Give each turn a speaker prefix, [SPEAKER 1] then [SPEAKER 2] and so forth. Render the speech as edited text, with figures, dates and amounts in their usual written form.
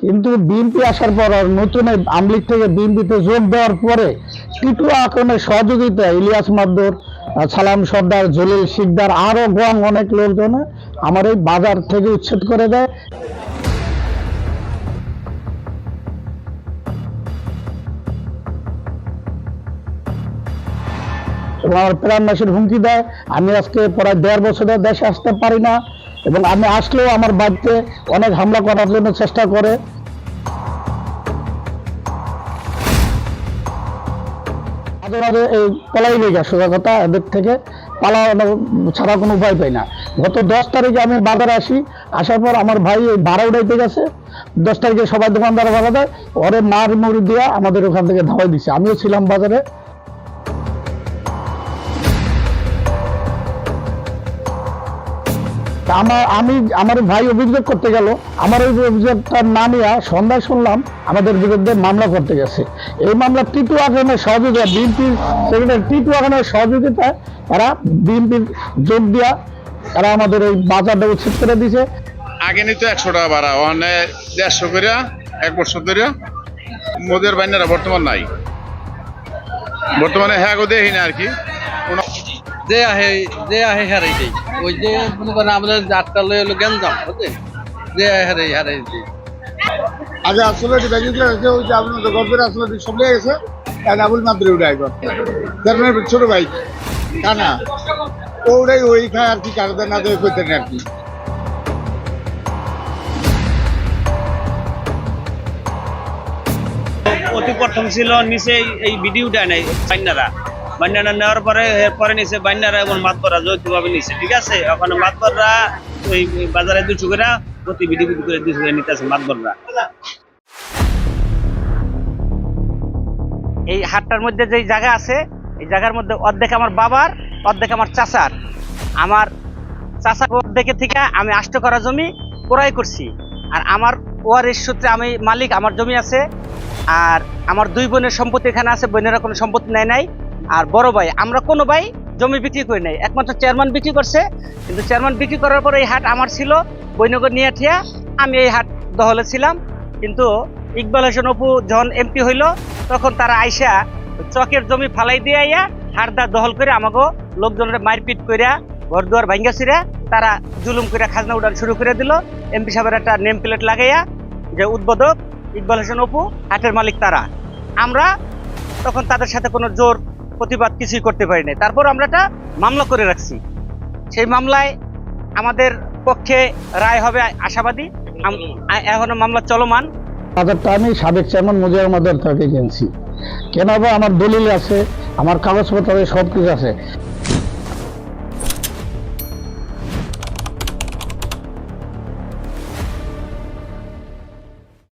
[SPEAKER 1] কিন্তু বিএনপি আসার পর আর নতুন আওয়ামী লীগ থেকে বিএনপিতে যোগ দেওয়ার পরে টিটু আকনের সহযোগিতা ইলিয়াস মাদ্দর, সালাম সর্দার, জলিল শিকদার আরো গং অনেক লোকজন আমার এই বাজার থেকে উচ্ছেদ করে দেয়। এবং আমার প্রাণনাশের হুমকি দেয়। আমি আজকে প্রায় 1.5 বছর দেশে আসতে পারি না, এবং আমি আসলেও আমার বাড়িতে অনেক হামলা করার জন্য চেষ্টা করে। এই পলাই লেগে সোজা কথা, এদের থেকে পালানো ছাড়া কোনো উপায় পাই না। গত 10 তারিখে আমি বাজারে আসি, আসার পর আমার ভাই ওই ভাড়া উঠাইতে গেছে। 10 তারিখে সবাই দোকানদার ভাড়া দেয়, ওরে মার মুড়ি দিয়া আমাদের ওখান থেকে ধাওয়াই দিছে। আমিও ছিলাম বাজারে। আমার ভাই অভিযোগ করতে গেল, আমার ওই অভিযোগটার না নিয়ে সন্ধ্যায় শুনলাম আমাদের বিরুদ্ধে মামলা করতে গেছে। এই মামলা টিটু আকনের সহযোগিতা, বিএনপির সেক্রেটারি টিটু আকনের সহযোগিতায় এরা বিএনপির যোগ দিয়া এরা আমাদের এই বাজারটা উচ্ছেদ করে দিছে।
[SPEAKER 2] আগে নিত 100 টাকা ভাড়া, ওখানে 150 করে 1 বছর ধরে। মোদের বাইনারা বর্তমান নাই, বর্তমানে হ্যাঁ গো দেখি না আর কি।
[SPEAKER 3] যে আহে হারাই দেই, ওই যে মনে করেন আমাদের যাত্রা লয়ে হলো গেঞ্জাম, বুঝলেন, যে হারাই দেই।
[SPEAKER 4] আগে আসলে ব্যাংকে আছে, ওই যে আপনাদের গল্পের আসলে সব লেগে গেছে। আবুল মাদ্রি উঠে একবার ছোট ভাই কানা ওটাই ওই খায় আর কি, কারোদের না দেয় করতেন আর কি।
[SPEAKER 5] অতি প্রথম ছিল নিচে এই ভিডিওটা নেই বান্যারা নেওয়ার পরে এরপরে নিচে বান্যারা এবং মাতবররা যৌথভাবে নিচে, ঠিক আছে। ওখানে মাতবররা ওই বাজারে 200 করে প্রতি ভিডিও করে 200 করে নিতেছে মাতবররা। এই হাটটার মধ্যে যে জায়গা আছে, এই জায়গার মধ্যে অর্ধেক আমার বাবার, অর্ধেক আমার চাচার। আমার চাচার অর্ধেকের থেকে আমি 8 করা জমি ক্রয় করছি। আর আমার ওয়ারিশ সূত্রে আমি মালিক, আমার জমি আছে। আর আমার 2 বোনের সম্পত্তি এখানে আছে, বোনেরা কোনো সম্পত্তি নেয় নাই। আর বড় ভাই, আমরা কোনো ভাই জমি বিক্রি করি নাই, একমাত্র চেয়ারম্যান বিক্রি করছে। কিন্তু চেয়ারম্যান বিক্রি করার পর এই হাট আমার ছিল, বৈনগর নিয়ে ঠিয়া আমি এই হাট দখলে ছিলাম। কিন্তু ইকবাল হোসেন অপু যখন এমপি হইল, তখন তারা আইসা চকের জমি ফালাই দিয়ে আইয়া হাটদার দখল করে আমাকে লোকজনের মারপিট করিয়া ঘর দুয়ার ভাঙ্গা ছিঁড়া তারা জুলুম করে খাজনা উঠান শুরু করে দিল। এমপি সাহেবের একটা নেম প্লেট লাগাইয়া যে উদ্বোধক ইকবাল হোসেন অপু, হাটের মালিক তারা। আমরা তখন তাদের সাথে কোনো জোর প্রতিবাদ কিছুই করতে পারি নাই। তারপর আমরা একটা মামলা করে রাখছি, সেই মামলায় আমাদের পক্ষে রায় হবে আশাবাদী। এখনো মামলা চলমান।
[SPEAKER 1] বাজারটা আমি সাবেক চেয়ারম্যান মুজিবুর মাদ্দর থেকে কিনছি। কেন আমার দলিল আছে, আমার কাগজপত্র সব কিছু আছে।